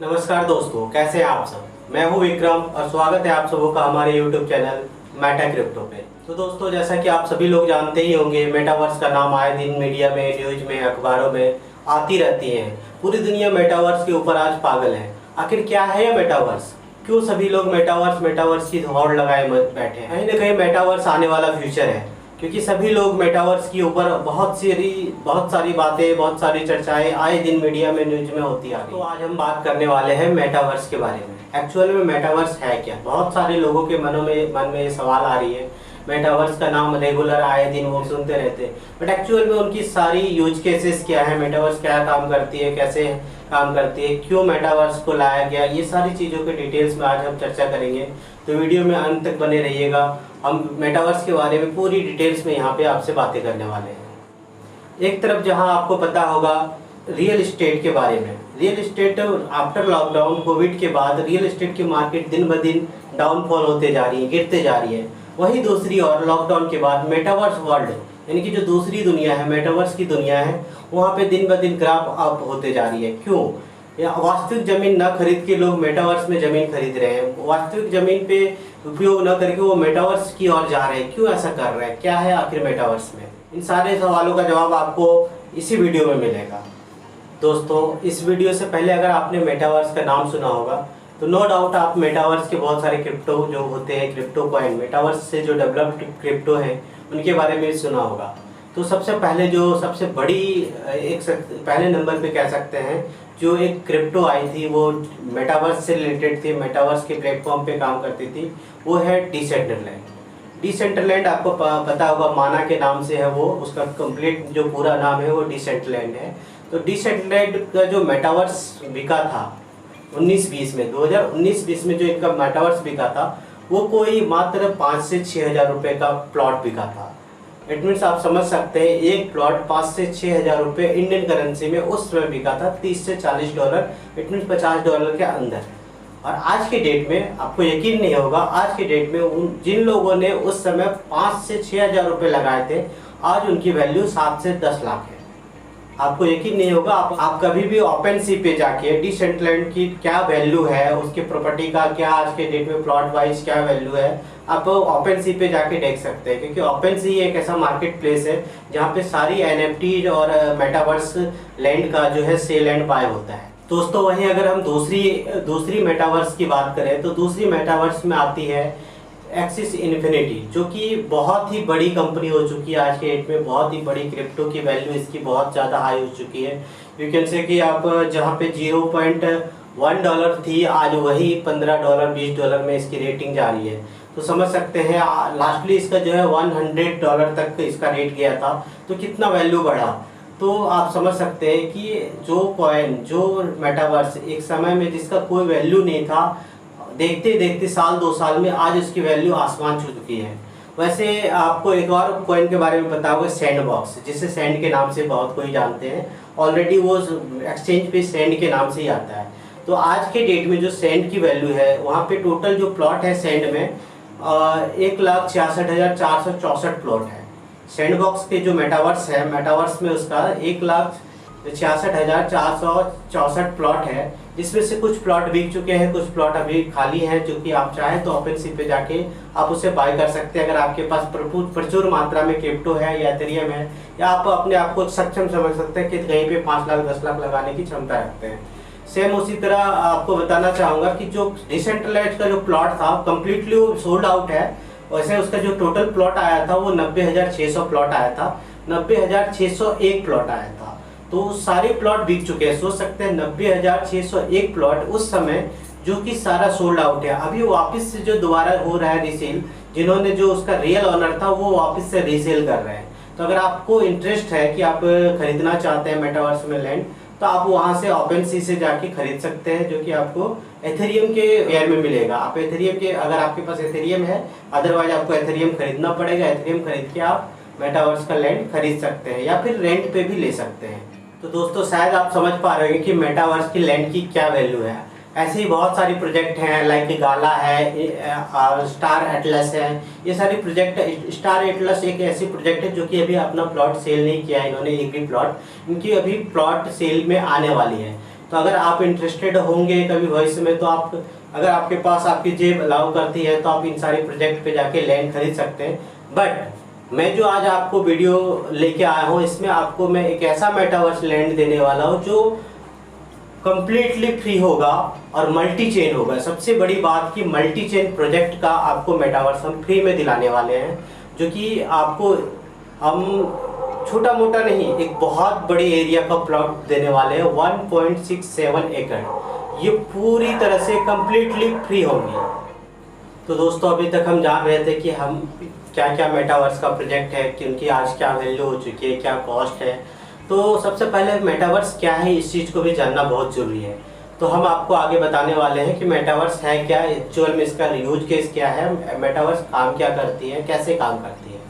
नमस्कार दोस्तों, कैसे हैं आप सब। मैं हूं विक्रम और स्वागत है आप सबों का हमारे YouTube चैनल मेटा क्रिप्टो पे। तो दोस्तों, जैसा कि आप सभी लोग जानते ही होंगे, मेटावर्स का नाम आए दिन मीडिया में, न्यूज में, अखबारों में आती रहती है। पूरी दुनिया मेटावर्स के ऊपर आज पागल है। आखिर क्या है यह मेटावर्स? क्यों सभी लोग मेटावर्स की होड़ लगाए बैठे हैं? कहीं ना कहीं मेटावर्स आने वाला फ्यूचर है, क्योंकि सभी लोग मेटावर्स के ऊपर बहुत सारी बातें, बहुत सारी चर्चाएं आए दिन मीडिया में, न्यूज में होती आ रही। तो आज हम बात करने वाले हैं मेटावर्स के बारे में। एक्चुअल में मेटावर्स है क्या? बहुत सारे लोगों के मन में ये सवाल आ रही है। मेटावर्स का नाम रेगुलर आए दिन वो सुनते रहते हैं, बट एक्चुअल में उनकी सारी यूज केसेस क्या है, मेटावर्स क्या काम करती है, कैसे काम करती है, क्यों मेटावर्स को लाया गया, ये सारी चीज़ों के डिटेल्स में आज हम चर्चा करेंगे। तो वीडियो में अंत तक बने रहिएगा। हम मेटावर्स के बारे में पूरी डिटेल्स में यहाँ पे आपसे बातें करने वाले हैं। एक तरफ जहाँ आपको पता होगा रियल इस्टेट के बारे में, real estate after lockdown Covid के बाद रियल इस्टेट की मार्केट दिन ब दिन डाउनफॉल होते जा रही है, गिरते जा रही है। वहीं दूसरी और लॉकडाउन के बाद मेटावर्स वर्ल्ड यानी कि जो दूसरी दुनिया है, मेटावर्स की दुनिया है, वहाँ पे दिन ब दिन ग्राफ अप होते जा रही है। क्यों? या वास्तविक जमीन न खरीद के लोग मेटावर्स में जमीन खरीद रहे हैं, वास्तविक जमीन पे उपयोग न करके वो मेटावर्स की ओर जा रहे हैं। क्यों ऐसा कर रहे हैं? क्या है आखिर मेटावर्स में? इन सारे सवालों का जवाब आपको इसी वीडियो में मिलेगा। दोस्तों, इस वीडियो से पहले अगर आपने मेटावर्स का नाम सुना होगा तो नो डाउट आप मेटावर्स के बहुत सारे क्रिप्टो जो होते हैं, क्रिप्टो कॉइन, मेटावर्स से जो डेवलप्ड क्रिप्टो हैं उनके बारे में सुना होगा। तो सबसे पहले जो सबसे बड़ी पहले नंबर पे कह सकते हैं जो एक क्रिप्टो आई थी, वो मेटावर्स से रिलेटेड थी, मेटावर्स के प्लेटफॉर्म पे काम करती थी, वो है डिसेंट्रलैंड। डिसेंट्रलैंड आपको पता होगा, माना के नाम से है वो, उसका कंप्लीट जो पूरा नाम है वो डिसेंट्रलैंड है। तो डिसेंट्रलैंड का जो मेटावर्स बिका था 2019-20 में जो इनका मेटावर्स बिका था वो कोई मात्र 5 से 6 हज़ार रुपये का प्लॉट बिका था। इट मीन्स आप समझ सकते हैं एक प्लॉट 5 से 6 हज़ार रुपये इंडियन करेंसी में उस समय बिका था, 30 से 40 डॉलर, इट मीन्स $50 के अंदर। और आज के डेट में आपको यकीन नहीं होगा, आज के डेट में जिन लोगों ने उस समय 5 से 6 हज़ार रुपये लगाए थे, आज उनकी वैल्यू 7 से 10 लाख है। आपको यकीन नहीं होगा, आप कभी भी ओपन सी पे जाके डिसेंट्रलैंड की क्या वैल्यू है, उसके प्रॉपर्टी का क्या आज के डेट में प्लॉट वाइज क्या वैल्यू है, आप ओपन सी पे जाके देख सकते हैं। क्योंकि ओपन सी एक ऐसा मार्केट प्लेस है जहाँ पे सारी एनएफटी और मेटावर्स लैंड का जो है सेल एंड बाय होता है। दोस्तों, वहीं अगर हम दूसरी मेटावर्स की बात करें तो दूसरी मेटावर्स में आती है एक्सिस इन्फिनिटी, जो कि बहुत ही बड़ी कंपनी हो चुकी है आज के डेट में। बहुत ही बड़ी क्रिप्टो की वैल्यू इसकी बहुत ज़्यादा हाई हो चुकी है। यू कैन से कि आप जहाँ पे $0.1 थी, आज वही $15 $20 में इसकी रेटिंग जा रही है। तो समझ सकते हैं लास्टली इसका जो है $100 तक इसका रेट गया था, तो कितना वैल्यू बढ़ा। तो आप समझ सकते हैं कि जो कॉइन, जो मेटावर्स एक समय में जिसका कोई वैल्यू नहीं था, देखते देखते साल 2 साल में आज उसकी वैल्यू आसमान छू चुकी है। वैसे आपको एक और कॉइन के बारे में पता होगा, सैंडबॉक्स, जिसे सैंड के नाम से बहुत कोई जानते हैं। ऑलरेडी वो एक्सचेंज पे सैंड के नाम से ही आता है। तो आज के डेट में जो सैंड की वैल्यू है, वहाँ पे टोटल जो प्लॉट है सैंड में 1,66,464 प्लॉट है। सैंडबॉक्स के जो मेटावर्स है, मेटावर्स में उसका 1,66,464 प्लॉट है, जिसमें से कुछ प्लॉट बिक चुके हैं, कुछ प्लॉट अभी खाली हैं, जो कि आप चाहें तो ओपन सी पे जाके आप उसे बाय कर सकते हैं। अगर आपके पास प्रचुर मात्रा में क्रिप्टो है या एथेरियम है, या आप अपने आप को सक्षम समझ सकते हैं कि कहीं पे 5 लाख 10 लाख लगाने की क्षमता रखते हैं। सेम उसी तरह आपको बताना चाहूँगा कि जो डिसेंट्रलाइज्ड का जो प्लॉट था कम्प्लीटली वो सोल्ड आउट है। वैसे उसका जो टोटल प्लॉट आया था वो 90,600 प्लॉट आया था, 90,601 प्लॉट आया था। तो सारे प्लॉट बिक चुके हैं। सोच सकते हैं 90,601 प्लॉट उस समय जो कि सारा सोल्ड आउट है। अभी वापस से जो दोबारा हो रहा है रीसेल, जिन्होंने जो उसका रियल ऑनर था वो वापस से रीसेल कर रहे हैं। तो अगर आपको इंटरेस्ट है कि आप खरीदना चाहते हैं मेटावर्स में लैंड, तो आप वहाँ से ओपन सी से जाके खरीद सकते हैं, जो कि आपको एथेरियम के वेयर में मिलेगा। आप एथेरियम के, अगर आपके पास एथेरियम है, अदरवाइज आपको एथेरियम खरीदना पड़ेगा। एथेरियम खरीद के आप मेटावर्स का लैंड खरीद सकते हैं या फिर रेंट पे भी ले सकते हैं। तो दोस्तों, शायद आप समझ पा रहे हैं कि मेटावर्स की लैंड की क्या वैल्यू है। ऐसे ही बहुत सारी प्रोजेक्ट हैं, लाइक गाला है, स्टार एटलस है, ये सारी प्रोजेक्ट। स्टार एटलस एक ऐसी प्रोजेक्ट है जो कि अभी अपना प्लॉट सेल नहीं किया है इन्होंने, एक भी प्लॉट, इनकी अभी प्लॉट सेल में आने वाली है। तो अगर आप इंटरेस्टेड होंगे कभी भविष्य में, तो आप अगर आपके पास आपकी जेब अलाउ करती है तो आप इन सारे प्रोजेक्ट पे जाके लैंड खरीद सकते हैं। बट मैं जो आज आपको वीडियो लेके आया हूँ, इसमें आपको मैं एक ऐसा मेटावर्स लैंड देने वाला हूँ जो कंप्लीटली फ्री होगा और मल्टी चेन होगा। सबसे बड़ी बात कि मल्टी चेन प्रोजेक्ट का आपको मेटावर्स हम फ्री में दिलाने वाले हैं, जो कि आपको हम छोटा मोटा नहीं, एक बहुत बड़ी एरिया का प्लॉट देने वाले हैं, 1.67 एकड़। ये पूरी तरह से कंप्लीटली फ्री होंगी। तो दोस्तों, अभी तक हम जान रहे थे कि हम क्या क्या मेटावर्स का प्रोजेक्ट है, कि उनकी आज क्या वैल्यू हो चुकी है, क्या कॉस्ट है। तो सबसे पहले मेटावर्स क्या है, इस चीज़ को भी जानना बहुत ज़रूरी है। तो हम आपको आगे बताने वाले हैं कि मेटावर्स है क्या, एक्चुअल में इसका यूज केस क्या है, मेटावर्स काम क्या करती है, कैसे काम करती है।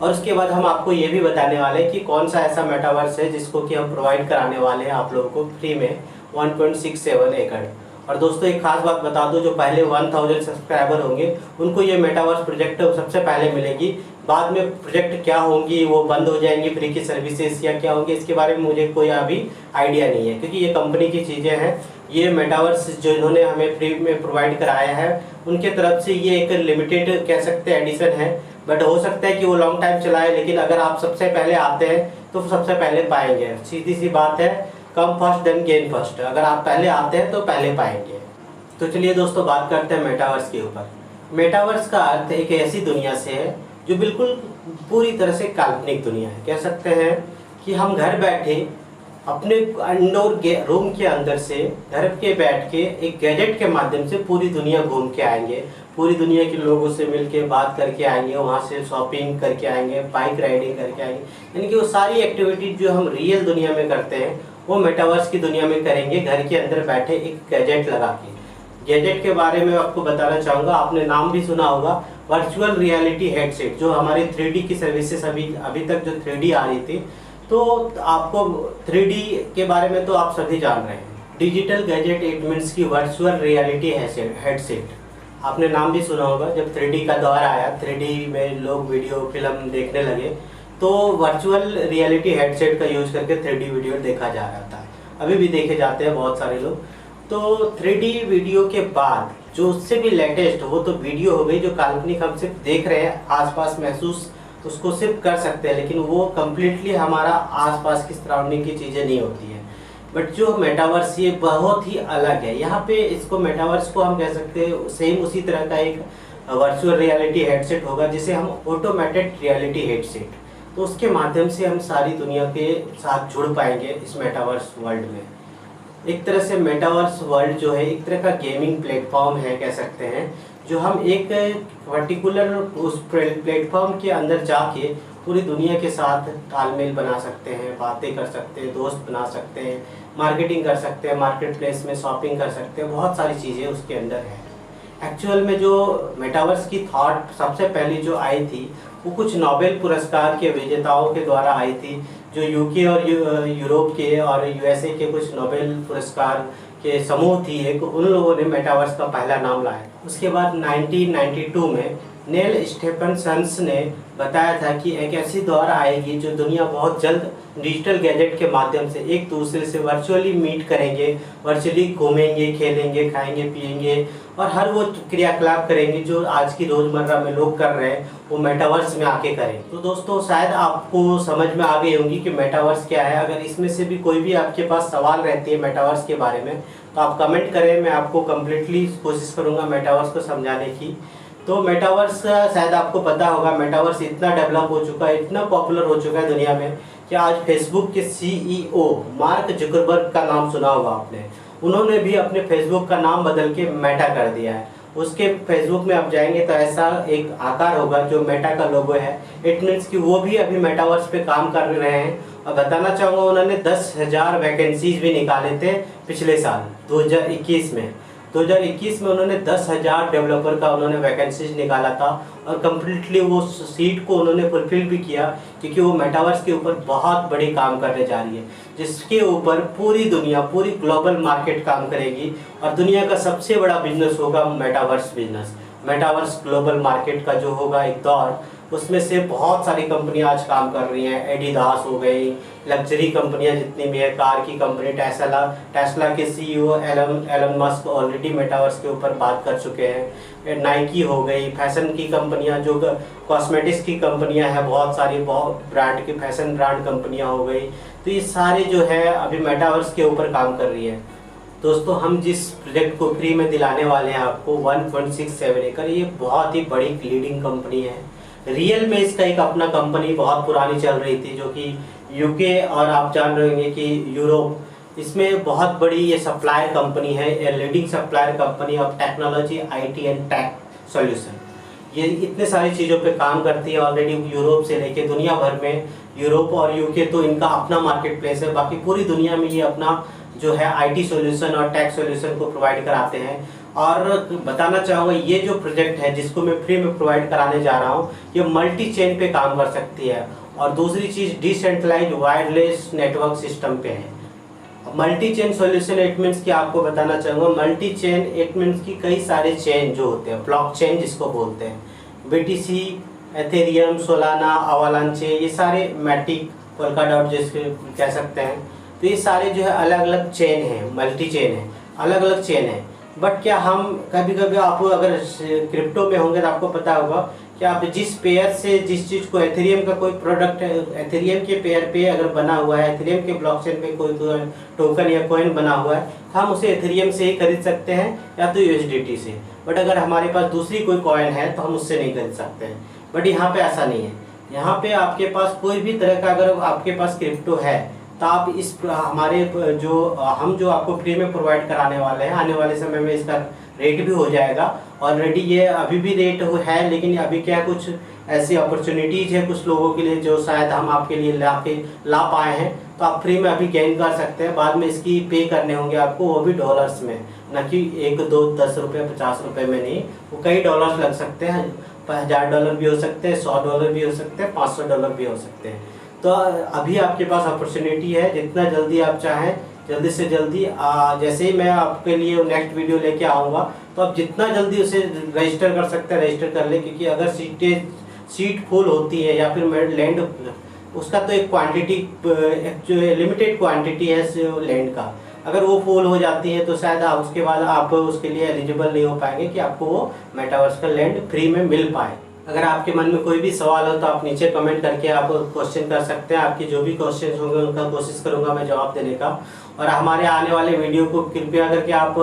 और उसके बाद हम आपको ये भी बताने वाले हैं कि कौन सा ऐसा मेटावर्स है जिसको कि हम प्रोवाइड कराने वाले हैं आप लोगों को फ्री में 1.67 एकड़। और दोस्तों, एक खास बात बता दूं, जो पहले 1000 सब्सक्राइबर होंगे उनको ये मेटावर्स प्रोजेक्ट सबसे पहले मिलेगी। बाद में प्रोजेक्ट क्या होंगी, वो बंद हो जाएंगी, फ्री की सर्विसेज या क्या होंगी, इसके बारे में मुझे कोई अभी आइडिया नहीं है, क्योंकि ये कंपनी की चीज़ें हैं। ये मेटावर्स जो इन्होंने हमें फ्री में प्रोवाइड कराया है, उनके तरफ से ये एक लिमिटेड कह सकते हैं एडिशन है। बट हो सकता है कि वो लॉन्ग टाइम चलाए, लेकिन अगर आप सबसे पहले आते हैं तो सबसे पहले पाएंगे। सीधी सी बात है, come first then gain first. अगर आप पहले आते हैं तो पहले पाएंगे। तो चलिए दोस्तों, बात करते हैं मेटावर्स के ऊपर। मेटावर्स का अर्थ एक ऐसी दुनिया से है जो बिल्कुल पूरी तरह से काल्पनिक दुनिया है। कह सकते हैं कि हम घर बैठे अपने इंडोर रूम के अंदर से घर के बैठ के एक गैजेट के माध्यम से पूरी दुनिया घूम के आएंगे, पूरी दुनिया के लोगों से मिल के बात करके आएंगे, वहाँ से शॉपिंग करके आएंगे, बाइक राइडिंग करके आएंगे। यानी कि वो सारी एक्टिविटीज जो हम रियल दुनिया में करते हैं वो मेटावर्स की दुनिया में करेंगे, घर के अंदर बैठे एक गैजेट लगा के। गैजेट के बारे में आपको बताना चाहूँगा, आपने नाम भी सुना होगा, वर्चुअल रियलिटी हेडसेट। जो हमारी 3D की सर्विसेज अभी तक जो 3D आ रही थी, तो आपको 3D के बारे में तो आप सभी जान रहे हैं। डिजिटल गैजेट इट मीन्स की वर्चुअल रियलिटी हेडसेट, आपने नाम भी सुना होगा। जब 3D का दौर आया, 3D में लोग वीडियो फिल्म देखने लगे, तो वर्चुअल रियलिटी हेडसेट का यूज करके 3D वीडियो देखा जा रहा था। अभी भी देखे जाते हैं बहुत सारे लोग। तो 3D वीडियो के बाद जो उससे भी लेटेस्ट, वो तो वीडियो हो गई, जो काल्पनिक हम सिर्फ देख रहे हैं, आसपास महसूस उसको सिर्फ कर सकते हैं, लेकिन वो कम्प्लीटली हमारा आसपास की सराउंडिंग की चीज़ें नहीं होती है। बट जो मेटावर्स, ये बहुत ही अलग है। यहाँ पे इसको मेटावर्स को हम कह सकते हैं सेम उसी तरह का एक वर्चुअल रियलिटी हेडसेट होगा, जिसे हम ऑटोमेटेड रियलिटी हेडसेट। तो उसके माध्यम से हम सारी दुनिया के साथ जुड़ पाएंगे इस मेटावर्स वर्ल्ड में। एक तरह से मेटावर्स वर्ल्ड जो है एक तरह का गेमिंग प्लेटफॉर्म है, कह सकते हैं, जो हम एक पर्टिकुलर उस प्लेटफॉर्म के अंदर जाके पूरी दुनिया के साथ तालमेल बना सकते हैं, बातें कर सकते हैं, दोस्त बना सकते हैं, मार्केटिंग कर सकते हैं, मार्केट प्लेस में शॉपिंग कर सकते हैं, बहुत सारी चीज़ें उसके अंदर है। एक्चुअल में जो मेटावर्स की थॉट सबसे पहली जो आई थी, वो कुछ नोबेल पुरस्कार के विजेताओं के द्वारा आई थी, जो यूके और यूरोप के और यूएसए के कुछ नोबेल पुरस्कार के समूह थी एक, उन लोगों ने मेटावर्स का पहला नाम लाया। उसके बाद 1992 में नेल स्टेफनसन ने बताया था कि एक ऐसी दौर आएगी जो दुनिया बहुत जल्द डिजिटल गैजेट के माध्यम से एक दूसरे से वर्चुअली मीट करेंगे, वर्चुअली घूमेंगे, खेलेंगे, खाएंगे, पिएंगे और हर वो क्रियाकलाप करेंगे जो आज की रोज़मर्रा में लोग कर रहे हैं, वो मेटावर्स में आके करें। तो दोस्तों, शायद आपको समझ में आ गई होंगी कि मेटावर्स क्या है। अगर इसमें से भी कोई भी आपके पास सवाल रहती है मेटावर्स के बारे में, तो आप कमेंट करें, मैं आपको कम्प्लीटली कोशिश करूँगा मेटावर्स को समझाने की। तो मेटावर्स शायद आपको पता होगा, मेटावर्स इतना डेवलप हो चुका है, इतना पॉपुलर हो चुका है दुनिया में कि आज फेसबुक के CEO मार्क जुकरबर्ग का नाम सुना होगा आपने। उन्होंने भी अपने फेसबुक का नाम बदल के मेटा कर दिया है। उसके फेसबुक में आप जाएंगे तो ऐसा एक आकार होगा जो मेटा का लोगो है। इट मीन्स कि वो भी अभी मेटावर्स पे काम कर रहे हैं। और बताना चाहूँगा, उन्होंने 10,000 वैकेंसीज भी निकाले थे पिछले साल 2021 में। 2021 में उन्होंने 10,000 डेवलपर का उन्होंने वैकेंसीज निकाला था और कम्प्लीटली वो सीट को उन्होंने फुलफिल भी किया, क्योंकि वो मेटावर्स के ऊपर बहुत बड़ी काम करने जा रही है, जिसके ऊपर पूरी दुनिया, पूरी ग्लोबल मार्केट काम करेगी और दुनिया का सबसे बड़ा बिजनेस होगा metaverse business. Metaverse global market का जो होगा एक दौर, उसमें से बहुत सारी कंपनियां आज काम कर रही हैं। एडिडास हो गई, लग्जरी कंपनियां जितनी भी है, कार की कंपनी टेस्ला के CEO Elon Musk already metaverse के ऊपर बात कर चुके हैं। नाइकी हो गई, फैशन की कंपनियां, जो कॉस्मेटिक्स की कंपनियां हैं, बहुत सारी, बहुत ब्रांड की फैशन ब्रांड कंपनियां हो गई। तो ये सारे जो है अभी मेटावर्स के ऊपर काम कर रही है। दोस्तों, हम जिस प्रोजेक्ट को फ्री में दिलाने वाले हैं आपको 1.67 एकड़, ये बहुत ही बड़ी लीडिंग कंपनी है। रियल में इसका एक अपना कंपनी बहुत पुरानी चल रही थी, जो कि यूके और आप जान रहे होंगे कि यूरोप, इसमें बहुत बड़ी ये सप्लायर कंपनी है, ये leading supplier company of technology, IT and tech solution. ये इतने सारी चीज़ों पे काम करती है ऑलरेडी। यूरोप से लेके दुनिया भर में, यूरोप और यूके तो इनका अपना मार्केट प्लेस है, बाकी पूरी दुनिया में ये अपना जो है आईटी सॉल्यूशन और टेक सॉल्यूशन को प्रोवाइड कराते हैं। और बताना चाहूँगा, ये जो प्रोजेक्ट है जिसको मैं फ्री में प्रोवाइड कराने जा रहा हूँ, ये मल्टी चेन पे काम कर सकती है। और दूसरी चीज़, डिसेंट्रलाइज वायरलेस नेटवर्क सिस्टम पे है। Multi chain solution it means कि आपको बताना चाहूँगा, मल्टी चेन इट मीन्स कि कई सारे चेन जो होते हैं, ब्लॉक चेन जिसको बोलते हैं, बीटीसी, एथेरियम, सोलाना, अवालांचे, ये सारे मैटिक, पोल्काडॉट जिसके कह सकते हैं। तो ये सारे जो है अलग अलग चेन है, मल्टी चेन है, अलग अलग चेन है। बट क्या हम कभी कभी, आप अगर क्रिप्टो में होंगे तो आपको पता होगा कि आप जिस पेयर से जिस चीज़ को, एथेरियम का कोई प्रोडक्ट है, एथेरियम के पेयर पे अगर बना हुआ है, एथेरियम के ब्लॉकचेन पे कोई टोकन या कॉइन बना हुआ है, हम उसे एथेरियम से ही खरीद सकते हैं या तो यूएसडीटी से। बट अगर हमारे पास दूसरी कोई कॉइन है तो हम उससे नहीं खरीद सकते हैं। बट यहाँ पे ऐसा नहीं है। यहाँ पे आपके पास कोई भी तरह का अगर आपके पास क्रिप्टो है तो आप इस हमारे जो हम जो आपको फ्री में प्रोवाइड कराने वाले हैं, आने वाले समय में इसका रेट भी हो जाएगा। ऑलरेडी ये अभी भी रेट है, लेकिन अभी क्या कुछ ऐसी अपॉर्चुनिटीज़ है कुछ लोगों के लिए जो शायद हम आपके लिए ला पाए हैं, तो आप फ्री में अभी गेन कर सकते हैं। बाद में इसकी पे करने होंगे आपको, वो भी डॉलर्स में, न कि 1, 2, 10 रुपये, 50 रुपये में नहीं, वो कई डॉलर्स लग सकते हैं। $1000 भी हो सकते हैं, $100 भी हो सकते हैं, $500 भी हो सकते हैं। तो अभी आपके पास अपॉर्चुनिटी है, जितना जल्दी आप चाहें, जल्दी से जल्दी, जैसे ही मैं आपके लिए नेक्स्ट वीडियो लेके आऊँगा, तो आप जितना जल्दी उसे रजिस्टर कर सकते हैं रजिस्टर कर ले। क्योंकि अगर सीट फुल होती है या फिर लैंड, उसका तो एक क्वांटिटी, एक जो लिमिटेड क्वांटिटी है लैंड का, अगर वो फुल हो जाती है तो शायद उसके बाद आप उसके लिए एलिजिबल नहीं हो पाएंगे कि आपको वो मेटावर्स का लैंड फ्री में मिल पाए। अगर आपके मन में कोई भी सवाल हो तो आप नीचे कमेंट करके आप क्वेश्चन कर सकते हैं। आपके जो भी क्वेश्चन होंगे उनका कोशिश करूंगा मैं जवाब देने का। और हमारे आने वाले वीडियो को कृपया करके आप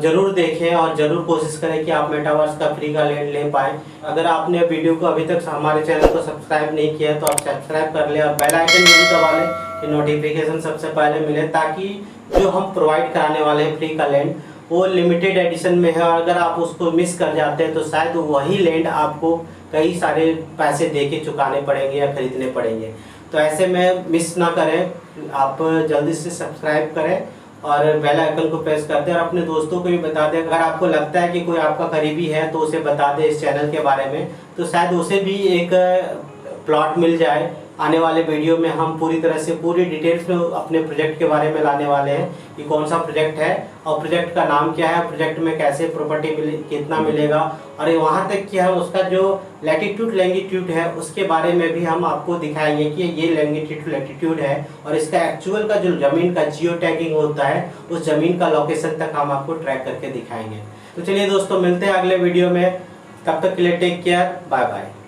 ज़रूर देखें और ज़रूर कोशिश करें कि आप मेटावर्स का फ्री का लैंड ले पाएँ। अगर आपने वीडियो को अभी तक हमारे चैनल को सब्सक्राइब नहीं किया तो आप सब्सक्राइब कर लें और बेल आइकन जरूर दबा लें कि नोटिफिकेशन सबसे पहले मिले, ताकि जो हम प्रोवाइड कराने वाले हैं फ्री का लैंड वो लिमिटेड एडिशन में है। और अगर आप उसको मिस कर जाते हैं तो शायद वही लैंड आपको कई सारे पैसे दे के चुकाने पड़ेंगे या खरीदने पड़ेंगे। तो ऐसे में मिस ना करें, आप जल्दी से सब्सक्राइब करें और बेल आइकन को प्रेस कर दें और अपने दोस्तों को भी बता दें। अगर आपको लगता है कि कोई आपका करीबी है तो उसे बता दें इस चैनल के बारे में, तो शायद उसे भी एक प्लॉट मिल जाए। आने वाले वीडियो में हम पूरी तरह से पूरी डिटेल्स में अपने प्रोजेक्ट के बारे में लाने वाले हैं कि कौन सा प्रोजेक्ट है और प्रोजेक्ट का नाम क्या है, प्रोजेक्ट में कैसे प्रॉपर्टी कितना मिलेगा, और वहाँ तक कि हम उसका जो लैटिट्यूड लैंगिट्यूड है उसके बारे में भी हम आपको दिखाएंगे कि ये लैटिट्यूड है। और इसका एक्चुअल का जो ज़मीन का जियो टैगिंग होता है, उस ज़मीन का लोकेशन तक हम आपको ट्रैक करके दिखाएंगे। तो चलिए दोस्तों, मिलते हैं अगले वीडियो में। तब तक के लिए टेक केयर, बाय बाय।